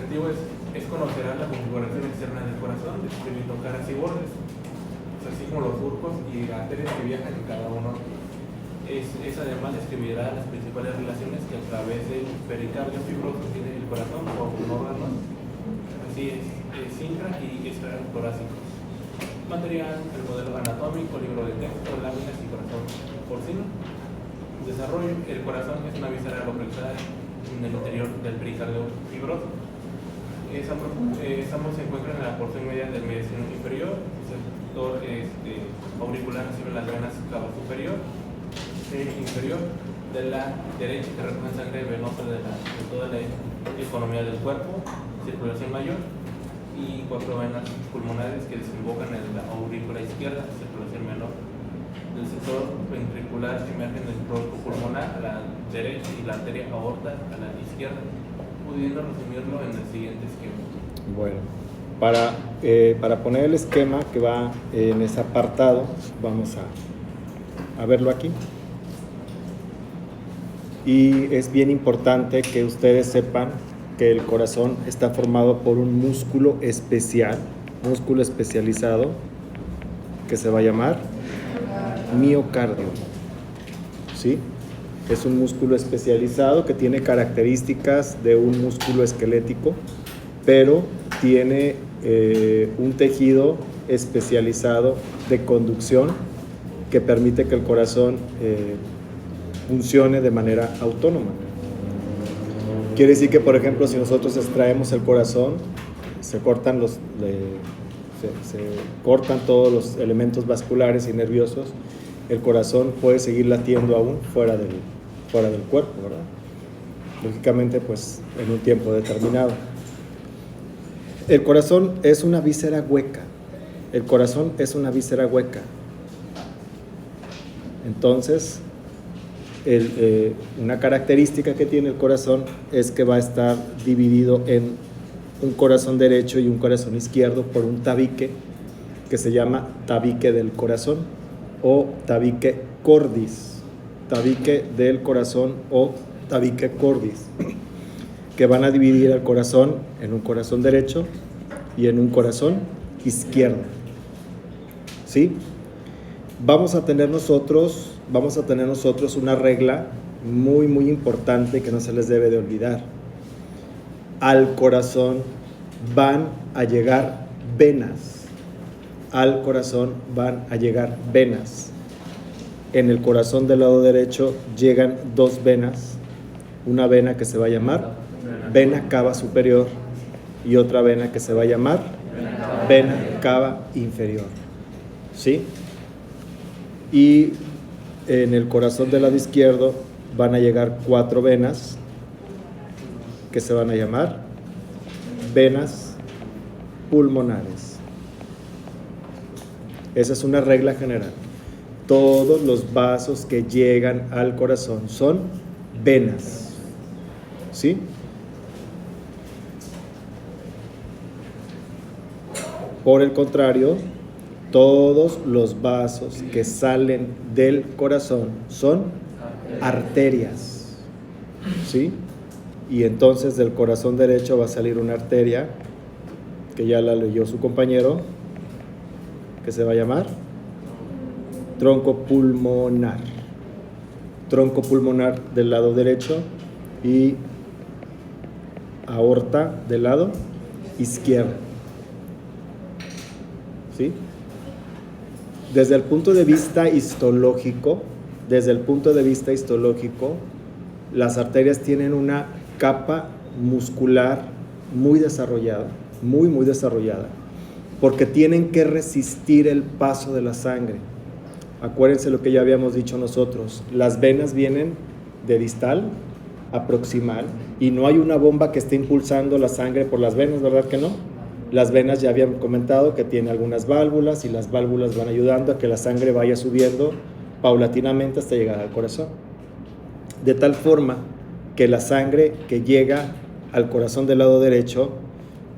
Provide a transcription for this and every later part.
objetivo es conocer la configuración externa del corazón, describiendo caras y bordes, así como los surcos y arterias que viajan en cada uno. Es además describirá las principales relaciones que a través del pericardio fibroso tiene el corazón con órganos, así es, sincra y extratorácicos. Material, el modelo anatómico, libro de texto, láminas y corazón porcino. Desarrollo, el corazón es una víscera localizada en el interior del pericardio fibroso. Ambos se encuentran en la porción media del mediastino inferior, el sector auricular recibe las venas cava superior, inferior de la derecha que recogen sangre venosa de toda la economía del cuerpo, circulación mayor, y 4 venas pulmonares que desembocan en la aurícula izquierda, circulación menor. Del sector ventricular emergen el tronco pulmonar a la derecha y la arteria aorta a la izquierda, pudiendo resumirlo en el siguiente esquema. Bueno, para poner el esquema que va en ese apartado, vamos a verlo aquí. Y es bien importante que ustedes sepan que el corazón está formado por un músculo especial, músculo especializado, que se va a llamar miocardio. ¿Sí? Es un músculo especializado que tiene características de un músculo esquelético, pero tiene un tejido especializado de conducción que permite que el corazón funcione de manera autónoma. Quiere decir que, por ejemplo, si nosotros extraemos el corazón, se cortan todos los elementos vasculares y nerviosos, el corazón puede seguir latiendo aún fuera del cuerpo, ¿verdad? Lógicamente, pues, en un tiempo determinado. El corazón es una víscera hueca. El corazón es una víscera hueca. Entonces, una característica que tiene el corazón es que va a estar dividido en un corazón derecho y un corazón izquierdo por un tabique que se llama tabique del corazón o tabique cordis, tabique del corazón o tabique cordis, que van a dividir el corazón en un corazón derecho y en un corazón izquierdo. ¿Sí? Vamos a tener nosotros una regla muy, muy importante que no se les debe de olvidar. Al corazón van a llegar venas. Al corazón van a llegar venas. En el corazón del lado derecho llegan 2 venas. Una vena que se va a llamar vena cava superior y otra vena que se va a llamar vena cava inferior. ¿Sí? Y en el corazón del lado izquierdo van a llegar 4 venas que se van a llamar venas pulmonares. Esa es una regla general. Todos los vasos que llegan al corazón son venas. ¿Sí? Por el contrario, todos los vasos que salen del corazón son arterias. ¿Sí? Y entonces del corazón derecho va a salir una arteria, que ya la leyó su compañero, que se va a llamar tronco pulmonar. Tronco pulmonar del lado derecho y aorta del lado izquierdo. ¿Sí? Desde el punto de vista histológico, las arterias tienen una capa muscular muy desarrollada, muy desarrollada, porque tienen que resistir el paso de la sangre. Acuérdense lo que ya habíamos dicho nosotros, las venas vienen de distal a proximal y no hay una bomba que esté impulsando la sangre por las venas, ¿verdad que no? Las venas ya habían comentado que tienen algunas válvulas y las válvulas van ayudando a que la sangre vaya subiendo paulatinamente hasta llegar al corazón. De tal forma que la sangre que llega al corazón del lado derecho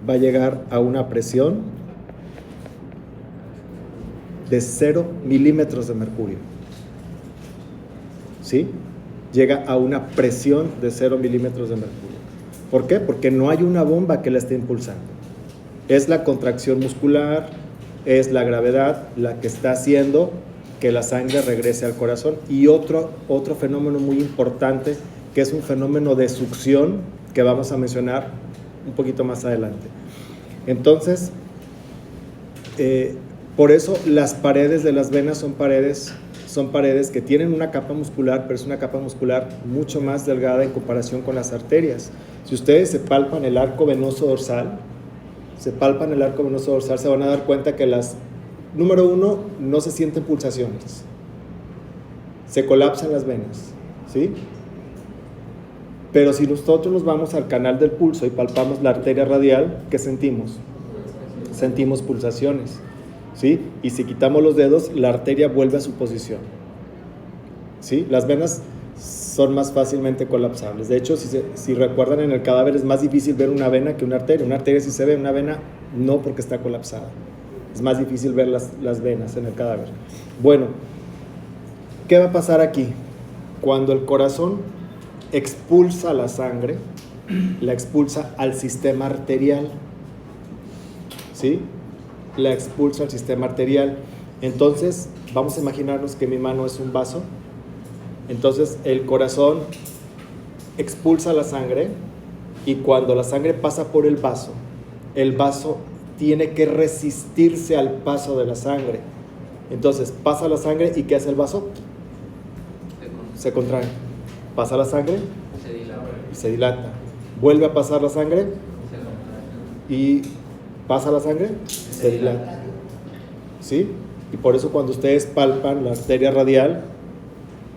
va a llegar a una presión de 0 milímetros de mercurio. ¿Sí? Llega a una presión de 0 milímetros de mercurio. ¿Por qué? Porque no hay una bomba que la esté impulsando. Es la contracción muscular, es la gravedad la que está haciendo que la sangre regrese al corazón. Y otro fenómeno muy importante, que es un fenómeno de succión, que vamos a mencionar un poquito más adelante. Entonces, por eso las paredes de las venas son paredes que tienen una capa muscular, pero es una capa muscular mucho más delgada en comparación con las arterias. Si ustedes se palpan el arco venoso dorsal, se van a dar cuenta que número uno, no se sienten pulsaciones, se colapsan las venas, ¿sí? Pero si nosotros nos vamos al canal del pulso y palpamos la arteria radial, ¿qué sentimos? Sentimos pulsaciones, ¿sí? Y si quitamos los dedos, la arteria vuelve a su posición, ¿sí? Las venas son más fácilmente colapsables. De hecho, si recuerdan, en el cadáver es más difícil ver una vena que una arteria. Una arteria sí se ve, una vena no, porque está colapsada. Es más difícil ver las venas en el cadáver. Bueno, ¿qué va a pasar aquí? Cuando el corazón expulsa la sangre, la expulsa al sistema arterial, ¿sí? La expulsa al sistema arterial. Entonces, vamos a imaginarnos que mi mano es un vaso. Entonces, el corazón expulsa la sangre, y cuando la sangre pasa por el vaso tiene que resistirse al paso de la sangre. Entonces, pasa la sangre, ¿y qué hace el vaso? Se contrae. Pasa la sangre y se dilata. Vuelve a pasar la sangre y pasa la sangre, se dilata. ¿Sí? Y por eso cuando ustedes palpan la arteria radial,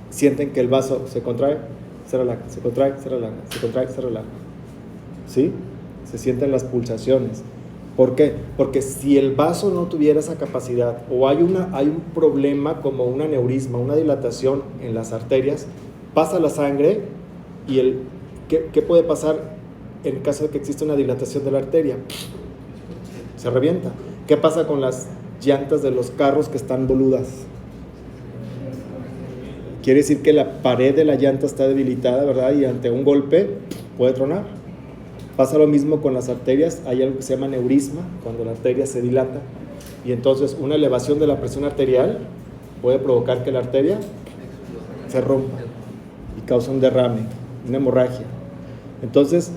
sienten que el vaso se contrae, se relaja, se contrae, se relaja, se contrae, se relaja. ¿Sí? Se sienten las pulsaciones. ¿Por qué? Porque si el vaso no tuviera esa capacidad, o hay un problema como un aneurisma, una dilatación en las arterias, pasa la sangre y ¿qué puede pasar en caso de que exista una dilatación de la arteria? Se revienta. ¿Qué pasa con las llantas de los carros que están boludas? Quiere decir que la pared de la llanta está debilitada, ¿verdad? Y ante un golpe puede tronar. Pasa lo mismo con las arterias. Hay algo que se llama aneurisma, cuando la arteria se dilata. Y entonces una elevación de la presión arterial puede provocar que la arteria se rompa y causa un derrame, una hemorragia. Entonces,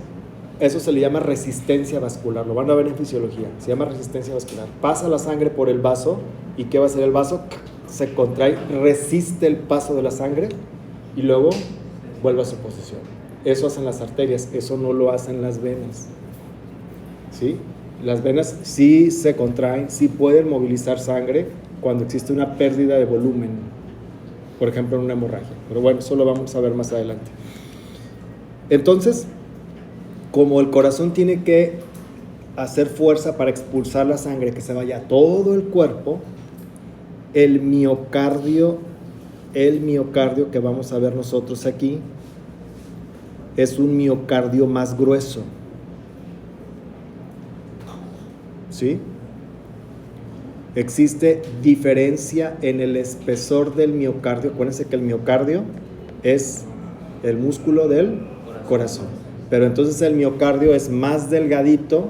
eso se le llama resistencia vascular. Lo van a ver en fisiología. Se llama resistencia vascular. Pasa la sangre por el vaso, ¿y qué va a hacer el vaso? Se contrae, resiste el paso de la sangre y luego vuelve a su posición. Eso hacen las arterias, eso no lo hacen las venas. ¿Sí? Las venas sí se contraen, sí pueden movilizar sangre cuando existe una pérdida de volumen, por ejemplo en una hemorragia. Pero bueno, eso lo vamos a ver más adelante. Entonces, como el corazón tiene que hacer fuerza para expulsar la sangre, que se vaya a todo el cuerpo, el miocardio que vamos a ver nosotros aquí es un miocardio más grueso, ¿sí? Existe diferencia en el espesor del miocardio. Acuérdense que el miocardio es el músculo del corazón, pero entonces el miocardio es más delgadito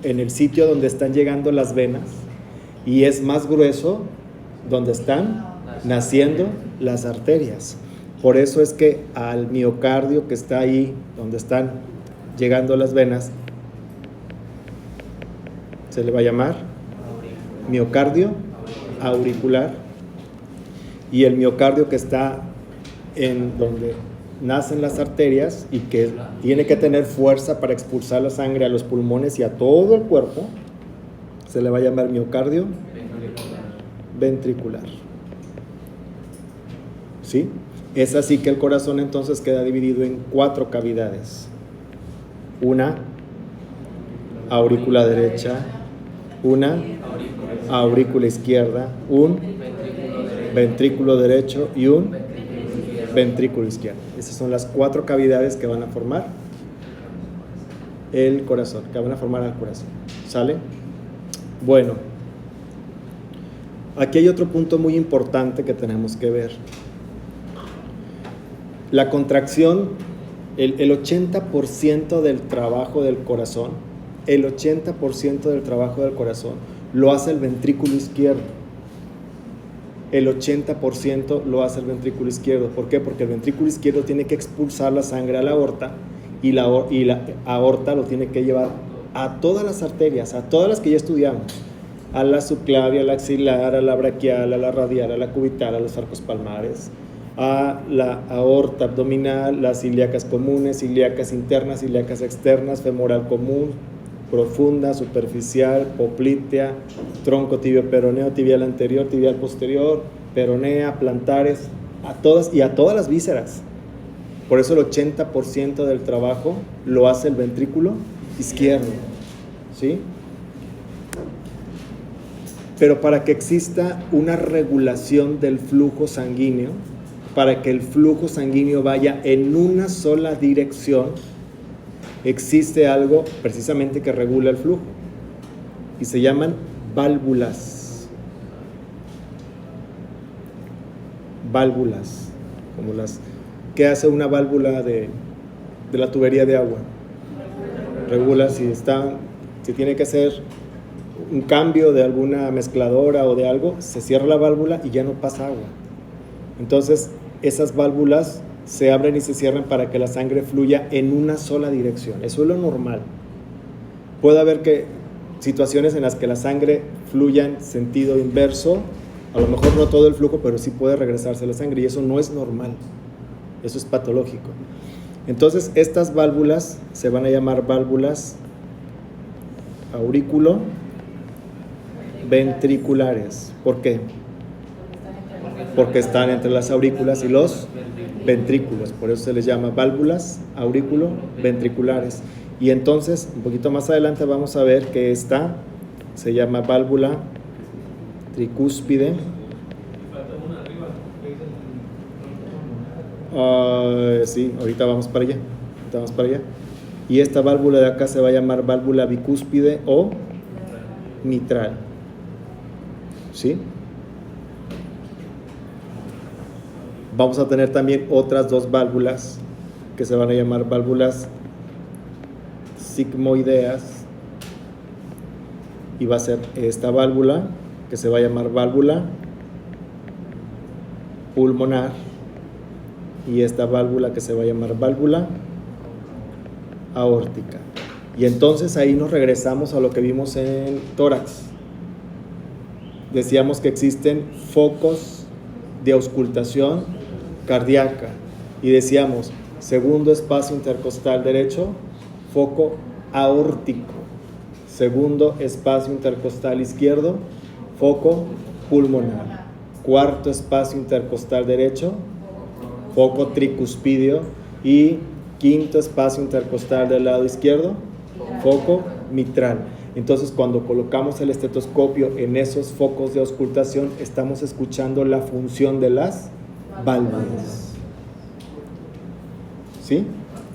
en el sitio donde están llegando las venas y es más grueso donde están naciendo las arterias. Por eso es que al miocardio que está ahí donde están llegando las venas se le va a llamar miocardio auricular, y el miocardio que está en donde nacen las arterias y que tiene que tener fuerza para expulsar la sangre a los pulmones y a todo el cuerpo se le va a llamar miocardio ventricular. ¿Sí? Es así que el corazón entonces queda dividido en 4 cavidades. Una aurícula derecha, una aurícula izquierda, un ventrículo derecho y un ventrículo izquierdo. Esas son las 4 cavidades que van a formar el corazón, que van a formar al corazón. ¿Sale? Bueno, aquí hay otro punto muy importante que tenemos que ver. La contracción El 80% del trabajo del corazón, el 80% del trabajo del corazón lo hace el ventrículo izquierdo. El 80% lo hace el ventrículo izquierdo. ¿Por qué? Porque el ventrículo izquierdo tiene que expulsar la sangre a la aorta y la aorta lo tiene que llevar a todas las arterias, a todas las que ya estudiamos, a la subclavia, a la axilar, a la braquial, a la radial, a la cubital, a los arcos palmares, a la aorta abdominal, las ilíacas comunes, ilíacas internas, ilíacas externas, femoral común, profunda, superficial, poplitea, tronco tibio peroneo, tibial anterior, tibial posterior, peronea, plantares, a todas y a todas las vísceras. Por eso el 80% del trabajo lo hace el ventrículo izquierdo, ¿sí? Pero para que exista una regulación del flujo sanguíneo, para que el flujo sanguíneo vaya en una sola dirección, existe algo precisamente que regula el flujo y se llaman válvulas. Válvulas, como las que hace una válvula de la tubería de agua. Regula si tiene que hacer un cambio de alguna mezcladora o de algo, se cierra la válvula y ya no pasa agua. Entonces, esas válvulas se abren y se cierran para que la sangre fluya en una sola dirección. Eso es lo normal. Puede haber situaciones en las que la sangre fluya en sentido inverso, a lo mejor no todo el flujo, pero sí puede regresarse la sangre y eso no es normal. Eso es patológico. Entonces, estas válvulas se van a llamar válvulas aurículo-ventriculares. ¿Por qué? Porque están entre las aurículas y los ventrículos. Por eso se les llama válvulas aurículo-ventriculares. Y entonces, un poquito más adelante vamos a ver que esta se llama válvula tricúspide. Sí, ahorita vamos para allá. Y esta válvula de acá se va a llamar válvula bicúspide o mitral. ¿Sí? Vamos a tener también otras dos válvulas que se van a llamar válvulas sigmoideas. Y va a ser esta válvula que se va a llamar válvula pulmonar. Y esta válvula que se va a llamar válvula aórtica. Y entonces ahí nos regresamos a lo que vimos en tórax. Decíamos que existen focos de auscultación cardíaca. Y decíamos, segundo espacio intercostal derecho, foco aórtico. Segundo espacio intercostal izquierdo, foco pulmonar. Cuarto espacio intercostal derecho, foco tricuspidio. Y quinto espacio intercostal del lado izquierdo, foco mitral. Entonces, cuando colocamos el estetoscopio en esos focos de auscultación, estamos escuchando la función de las válvulas. ¿Sí?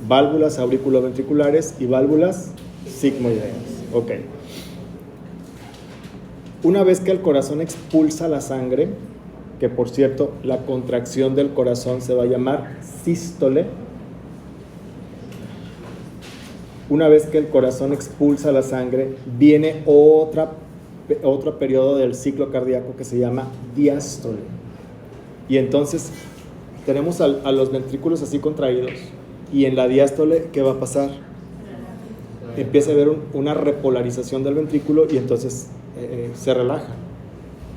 Válvulas auriculoventriculares y válvulas sigmoideas. Ok. Una vez que el corazón expulsa la sangre, que por cierto, la contracción del corazón se va a llamar sístole. Una vez que el corazón expulsa la sangre, viene otro periodo del ciclo cardíaco que se llama diástole. Y entonces tenemos a los ventrículos así contraídos. Y en la diástole, ¿qué va a pasar? Empieza a haber una repolarización del ventrículo y entonces se relaja.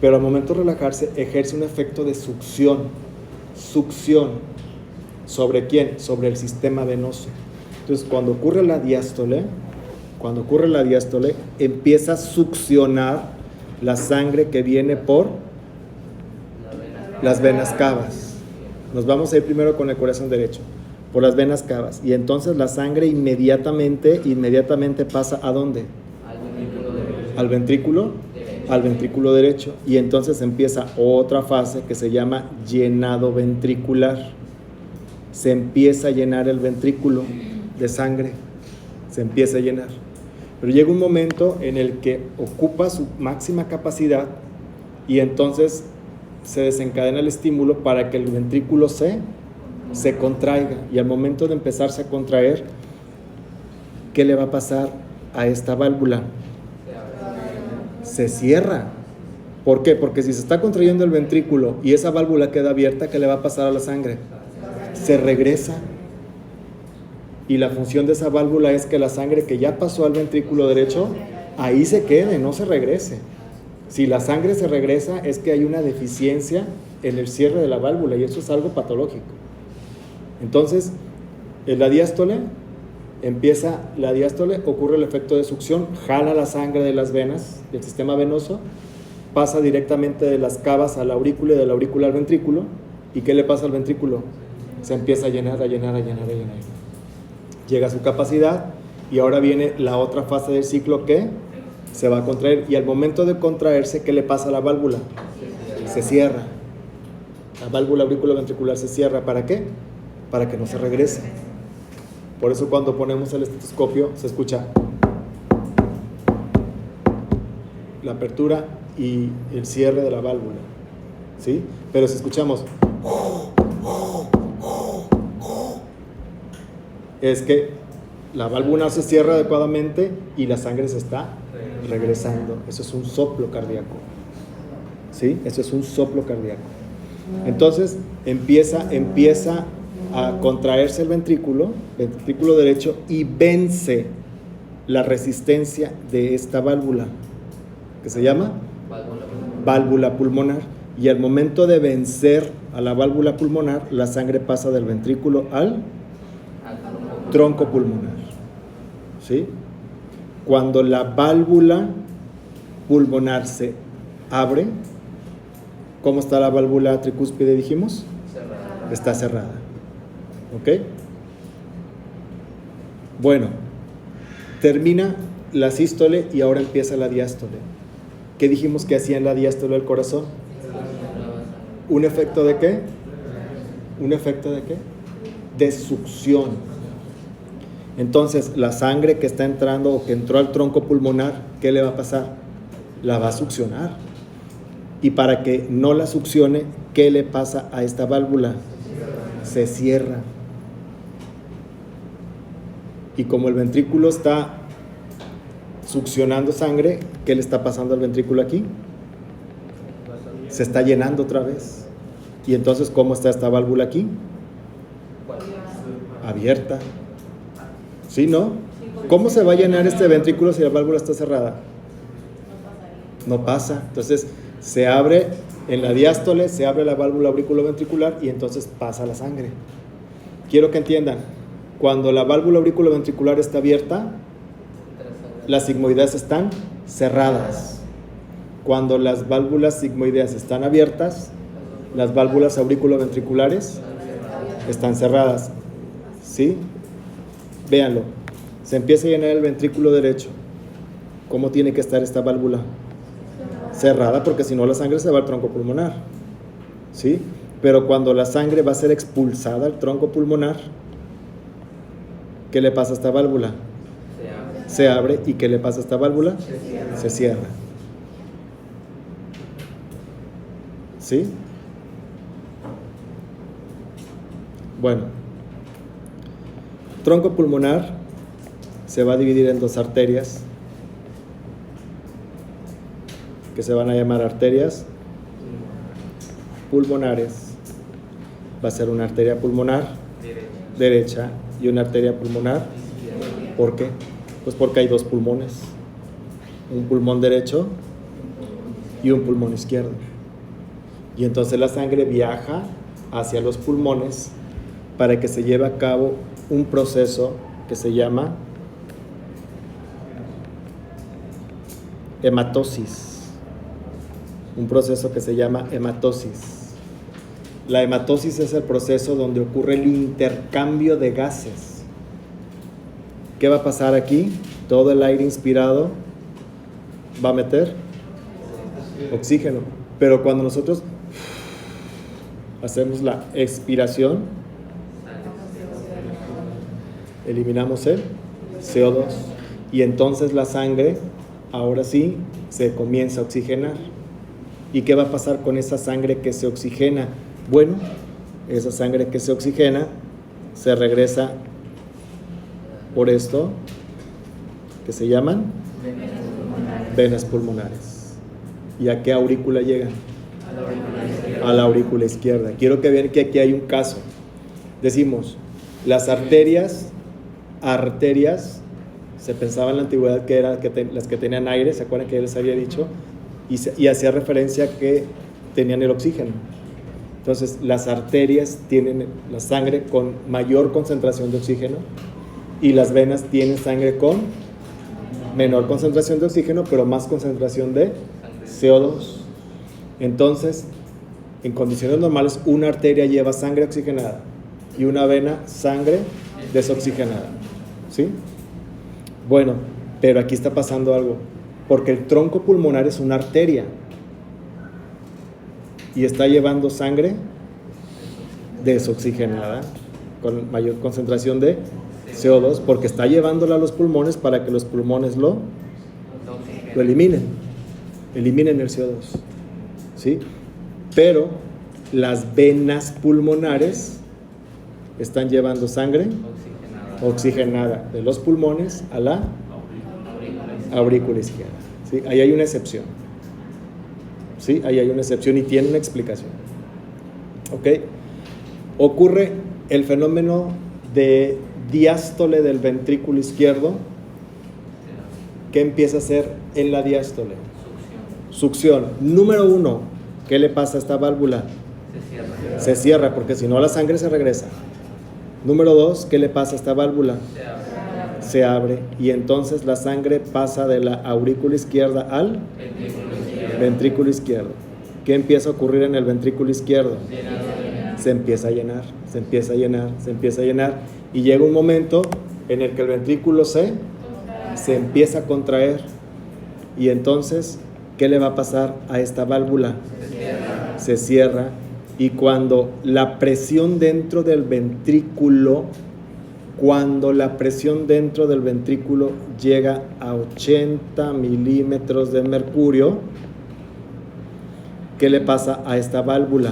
Pero al momento de relajarse, ejerce un efecto de succión. Succión. ¿Sobre quién? Sobre el sistema venoso. Entonces, cuando ocurre la diástole, empieza a succionar la sangre que viene por las venas cavas. Nos vamos a ir primero con el corazón derecho, por las venas cavas. Y entonces la sangre inmediatamente pasa ¿a dónde? Al ventrículo derecho. Y entonces empieza otra fase que se llama llenado ventricular. Se empieza a llenar el ventrículo de sangre, se empieza a llenar. Pero llega un momento en el que ocupa su máxima capacidad y entonces se desencadena el estímulo para que el ventrículo se se contraiga. Y al momento de empezarse a contraer, ¿qué le va a pasar a esta válvula? Se cierra. ¿Por qué? Porque si se está contrayendo el ventrículo y esa válvula queda abierta, ¿qué le va a pasar a la sangre? Se regresa. Y la función de esa válvula es que la sangre que ya pasó al ventrículo derecho, ahí se quede, no se regrese. Si la sangre se regresa, es que hay una deficiencia en el cierre de la válvula y eso es algo patológico. Entonces, en la diástole, ocurre el efecto de succión, jala la sangre de las venas, del sistema venoso, pasa directamente de las cavas a la aurícula y de la aurícula al ventrículo. ¿Y qué le pasa al ventrículo? Se empieza a llenar. Llega a su capacidad y ahora viene la otra fase del ciclo que se va a contraer. Y al momento de contraerse, ¿qué le pasa a la válvula? Se cierra. La válvula auriculoventricular se cierra. ¿Para qué? Para que no se regrese. Por eso cuando ponemos el estetoscopio se escucha la apertura y el cierre de la válvula, ¿sí? Pero si escuchamos es que la válvula se cierra adecuadamente y la sangre se está regresando. Eso es un soplo cardíaco, ¿sí? Eso es un soplo cardíaco. Entonces empieza a contraerse el ventrículo derecho y vence la resistencia de esta válvula, que se llama válvula pulmonar. Y al momento de vencer a la válvula pulmonar, la sangre pasa del ventrículo al tronco pulmonar, ¿sí? Cuando la válvula pulmonar se abre, ¿cómo está la válvula tricúspide, dijimos? Cerrada. Está cerrada. ¿Ok? Bueno, termina la sístole y ahora empieza la diástole. ¿Qué dijimos que hacía en la diástole del corazón? ¿Un efecto de qué? ¿Un efecto de qué? De succión. Entonces, la sangre que está entrando o que entró al tronco pulmonar, ¿qué le va a pasar? La va a succionar. Y para que no la succione, ¿qué le pasa a esta válvula? Se cierra. Y como el ventrículo está succionando sangre, ¿qué le está pasando al ventrículo aquí? Se está llenando otra vez. Y entonces, ¿cómo está esta válvula aquí? Abierta. ¿Sí, no? ¿Cómo se va a llenar este ventrículo si la válvula está cerrada? No pasa. Entonces, se abre en la diástole, se abre la válvula auriculoventricular y entonces pasa la sangre. Quiero que entiendan, cuando la válvula auriculoventricular está abierta, las sigmoideas están cerradas. Cuando las válvulas sigmoideas están abiertas, las válvulas auriculoventriculares están cerradas. ¿Sí? Véanlo. Se empieza a llenar el ventrículo derecho. ¿Cómo tiene que estar esta válvula? Cerrada, porque si no la sangre se va al tronco pulmonar. ¿Sí? Pero cuando la sangre va a ser expulsada al tronco pulmonar, ¿qué le pasa a esta válvula? Se abre. ¿Y qué le pasa a esta válvula? Se cierra. ¿Sí? Bueno, tronco pulmonar se va a dividir en dos arterias que se van a llamar arterias pulmonares. Va a ser una arteria pulmonar derecha y una arteria pulmonar. ¿Por qué? Pues porque hay dos pulmones, un pulmón derecho y un pulmón izquierdo. Y entonces la sangre viaja hacia los pulmones para que se lleve a cabo un proceso que se llama hematosis. Un proceso que se llama hematosis. La hematosis es el proceso donde ocurre el intercambio de gases. ¿Qué va a pasar aquí? Todo el aire inspirado va a meter oxígeno. Pero cuando nosotros hacemos la expiración, eliminamos el CO2 y entonces la sangre ahora sí se comienza a oxigenar. ¿Y qué va a pasar con esa sangre que se oxigena? Bueno, esa sangre que se oxigena se regresa por esto que se llaman venas pulmonares. ¿Y a qué aurícula llegan? A la aurícula izquierda. Quiero que vean que aquí hay un caso. Decimos, las arterias, se pensaba en la antigüedad que eran las que tenían aire, ¿se acuerdan que ya les había dicho? Y hacía referencia a que tenían el oxígeno. Entonces, las arterias tienen la sangre con mayor concentración de oxígeno y las venas tienen sangre con menor concentración de oxígeno, pero más concentración de CO2. Entonces, en condiciones normales, una arteria lleva sangre oxigenada y una vena sangre desoxigenada. ¿Sí? Bueno, pero aquí está pasando algo, porque el tronco pulmonar es una arteria y está llevando sangre desoxigenada con mayor concentración de CO2, porque está llevándola a los pulmones para que los pulmones lo eliminen el CO2, ¿sí? Pero las venas pulmonares están llevando sangre oxigenada de los pulmones a la aurícula izquierda, ¿sí? Ahí hay una excepción, ¿sí? Ahí hay una excepción y tiene una explicación, ¿ok? Ocurre el fenómeno de diástole del ventrículo izquierdo. ¿Qué empieza a hacer en la diástole? Succión. Número 1, ¿qué le pasa a esta válvula? Se cierra, porque si no la sangre se regresa. Número 2, ¿qué le pasa a esta válvula? Se abre y entonces la sangre pasa de la aurícula izquierda al ventrículo izquierdo. ¿Qué empieza a ocurrir en el ventrículo izquierdo? Se empieza a llenar, se empieza a llenar, se empieza a llenar y llega un momento en el que el ventrículo se empieza a contraer y entonces, ¿qué le va a pasar a esta válvula? Se cierra y cuando la presión dentro del ventrículo llega a 80 milímetros de mercurio, ¿qué le pasa a esta válvula?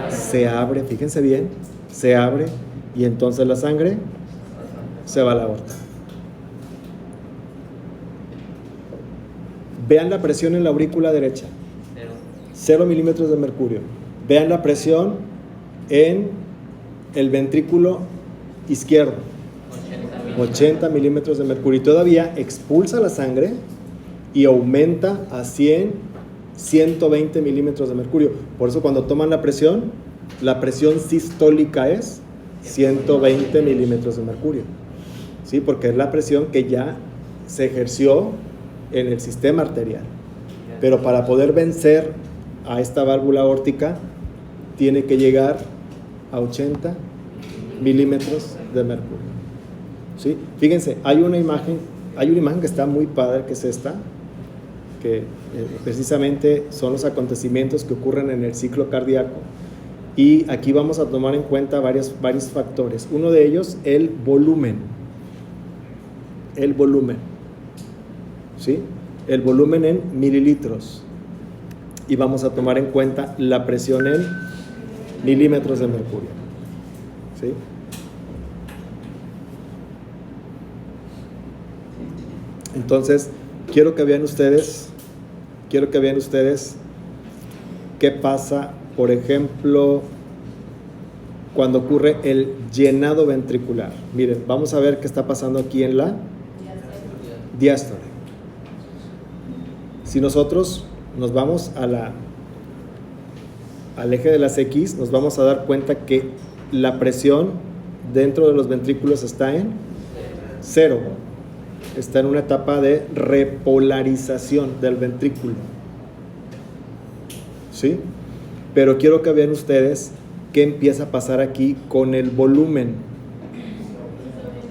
Se abre, fíjense bien, se abre y entonces la sangre se va a la aorta. Vean la presión en la aurícula derecha, 0 milímetros de mercurio. Vean la presión en el ventrículo izquierdo, 80 milímetros de mercurio. Y todavía expulsa la sangre y aumenta a 120 milímetros de mercurio. Por eso cuando toman la presión sistólica es 120 milímetros de mercurio, ¿sí? Porque es la presión que ya se ejerció en el sistema arterial. Pero para poder vencer a esta válvula aórtica tiene que llegar a 80 milímetros de mercurio, ¿sí? Fíjense, hay una imagen que está muy padre, que es esta, que precisamente son los acontecimientos que ocurren en el ciclo cardíaco. Y aquí vamos a tomar en cuenta varios factores. Uno de ellos, el volumen, ¿sí? El volumen en mililitros. Y vamos a tomar en cuenta la presión en milímetros de mercurio, ¿sí? Entonces, quiero que vean ustedes qué pasa, por ejemplo, cuando ocurre el llenado ventricular. Miren, vamos a ver qué está pasando aquí en la diástole. Si nosotros nos vamos al eje de las X, nos vamos a dar cuenta que la presión dentro de los ventrículos está en 0. Está en una etapa de repolarización del ventrículo, ¿sí? Pero quiero que vean ustedes qué empieza a pasar aquí con el volumen.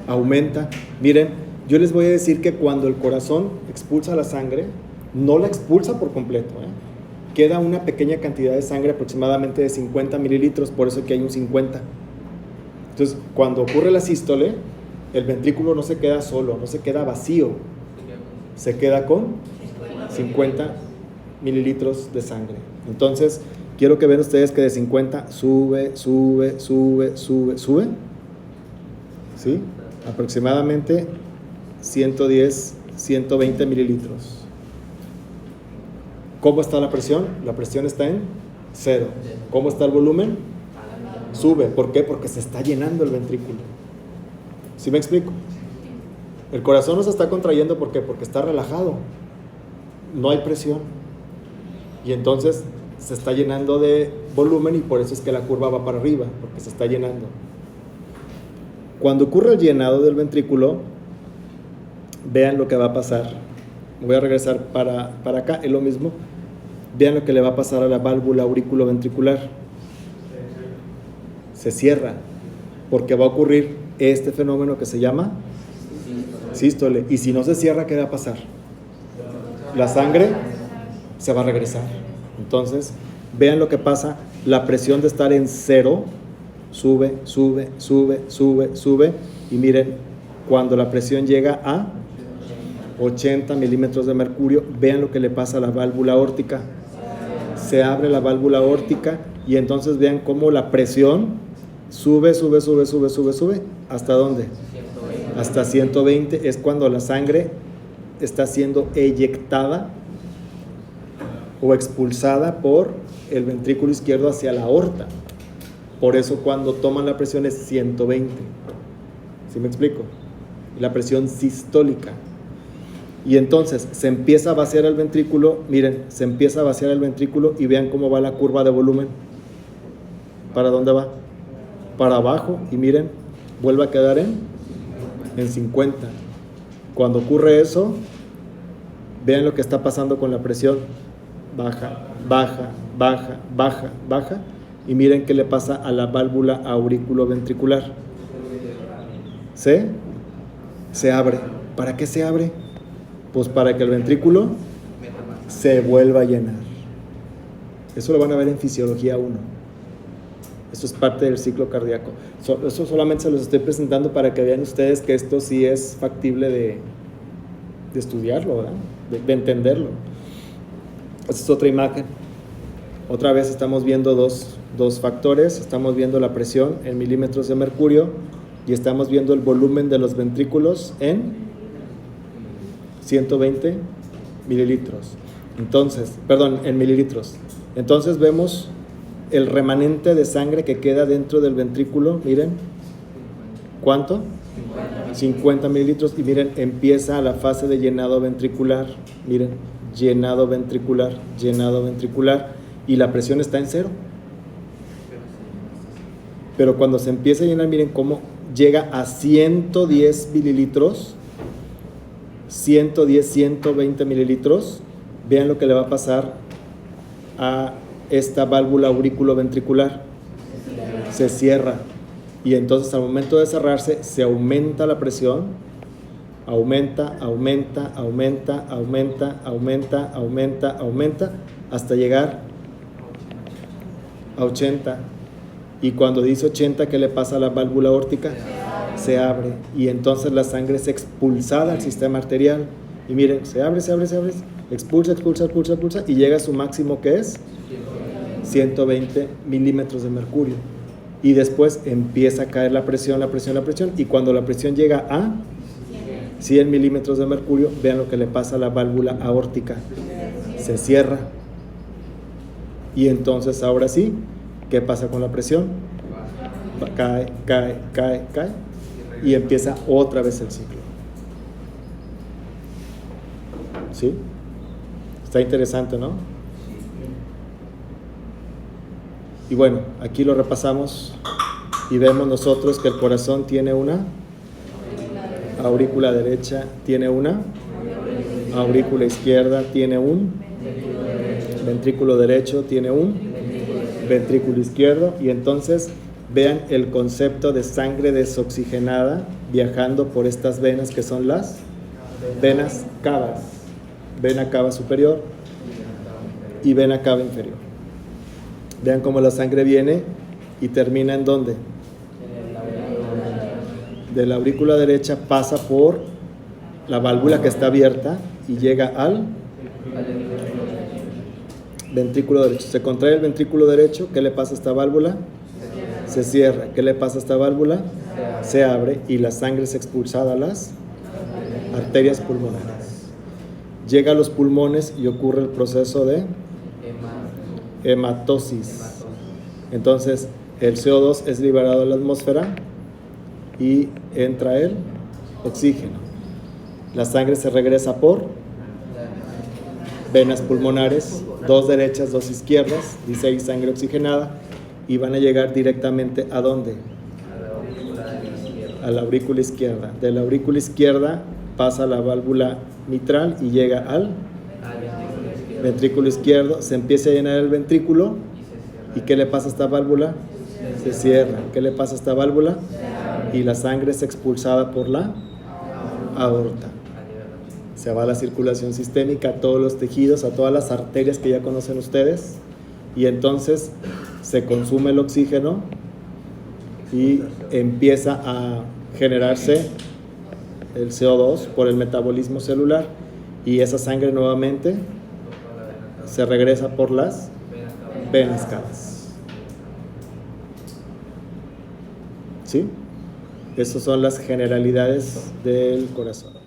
Aumenta. Miren, yo les voy a decir que cuando el corazón expulsa la sangre, no la expulsa por completo, queda una pequeña cantidad de sangre, aproximadamente de 50 mililitros, por eso que hay un 50. Entonces, cuando ocurre la sístole, el ventrículo no se queda solo, no se queda vacío, se queda con 50 mililitros de sangre. Entonces, quiero que vean ustedes que de 50 sube, ¿sí? Aproximadamente 110, 120 mililitros. ¿Cómo está la presión? La presión está en 0. ¿Cómo está el volumen? Sube. ¿Por qué? Porque se está llenando el ventrículo. ¿Sí me explico? El corazón no se está contrayendo, ¿por qué? Porque está relajado. No hay presión. Y entonces se está llenando de volumen y por eso es que la curva va para arriba, porque se está llenando. Cuando ocurre el llenado del ventrículo, vean lo que va a pasar. Voy a regresar para acá, es lo mismo. Vean lo que le va a pasar a la válvula auriculoventricular. Se cierra, porque va a ocurrir este fenómeno que se llama sístole. Y si no se cierra, ¿qué va a pasar? La sangre se va a regresar. Entonces, vean lo que pasa. La presión de estar en 0 sube. Y miren, cuando la presión llega a 80 milímetros de mercurio, vean lo que le pasa a la válvula aórtica. Se abre la válvula aórtica y entonces vean cómo la presión sube. ¿Hasta dónde? Hasta 120. Es cuando la sangre está siendo eyectada o expulsada por el ventrículo izquierdo hacia la aorta. Por eso cuando toman la presión es 120. ¿Sí me explico? La presión sistólica. Y entonces se empieza a vaciar el ventrículo. Miren, se empieza a vaciar el ventrículo y vean cómo va la curva de volumen. ¿Para dónde va? Para abajo. Y miren, vuelve a quedar en 50. Cuando ocurre eso, vean lo que está pasando con la presión. Baja. Y miren qué le pasa a la válvula auriculoventricular. Se abre. ¿Para qué se abre? Pues para que el ventrículo se vuelva a llenar. Eso lo van a ver en Fisiología 1. Eso es parte del ciclo cardíaco. Eso solamente se los estoy presentando para que vean ustedes que esto sí es factible de estudiarlo, ¿verdad? De entenderlo. Esta es otra imagen. Otra vez estamos viendo dos factores. Estamos viendo la presión en milímetros de mercurio y estamos viendo el volumen de los ventrículos en 120 mililitros. Entonces, en mililitros. Entonces vemos el remanente de sangre que queda dentro del ventrículo. Miren, ¿cuánto? 50 mililitros. Y miren, empieza la fase de llenado ventricular. Miren, llenado ventricular. Y la presión está en 0. Pero cuando se empieza a llenar, miren cómo llega a 110 mililitros. 110, 120 mililitros. Vean lo que le va a pasar a esta válvula auriculoventricular. Se cierra. Y entonces al momento de cerrarse se aumenta la presión. Aumenta hasta llegar a 80. Y cuando dice 80, ¿qué le pasa a la válvula aórtica? Se abre y entonces la sangre es expulsada al sistema arterial. Y miren, se abre, expulsa y llega a su máximo, que es 120 milímetros de mercurio. Y después empieza a caer la presión. Y cuando la presión llega a 100 milímetros de mercurio, vean lo que le pasa a la válvula aórtica. Se cierra. Y entonces ahora sí, ¿qué pasa con la presión? Cae. Y empieza otra vez el ciclo. ¿Sí? Está interesante, ¿no? Y bueno, aquí lo repasamos y vemos nosotros que el corazón tiene una aurícula derecha, tiene una aurícula izquierda, tiene un ventrículo derecho, tiene un ventrículo izquierdo. Y entonces vean el concepto de sangre desoxigenada viajando por estas venas que son las venas cavas. Vena cava superior y vena cava inferior. Vean cómo la sangre viene y termina ¿en dónde? De la aurícula derecha pasa por la válvula que está abierta y llega al ventrículo derecho. Se contrae el ventrículo derecho, ¿qué le pasa a esta válvula? Se cierra. ¿Qué le pasa a esta válvula? Se abre y la sangre es expulsada a las arterias pulmonares. Llega a los pulmones y ocurre el proceso de hematosis. Entonces, el CO2 es liberado a la atmósfera y entra el oxígeno. La sangre se regresa por venas pulmonares, 2 derechas, 2 izquierdas, dice ahí sangre oxigenada, y van a llegar directamente ¿a dónde? A la aurícula izquierda. De la aurícula izquierda pasa a la válvula mitral y llega al ventrículo izquierdo, se empieza a llenar el ventrículo, ¿y qué le pasa a esta válvula? Se cierra. ¿Qué le pasa a esta válvula? Y la sangre es expulsada por la aorta. Se va a la circulación sistémica a todos los tejidos, a todas las arterias que ya conocen ustedes, y entonces se consume el oxígeno y empieza a generarse el CO2 por el metabolismo celular, y esa sangre nuevamente se regresa por las venas cavas. ¿Sí? Esas son las generalidades del corazón.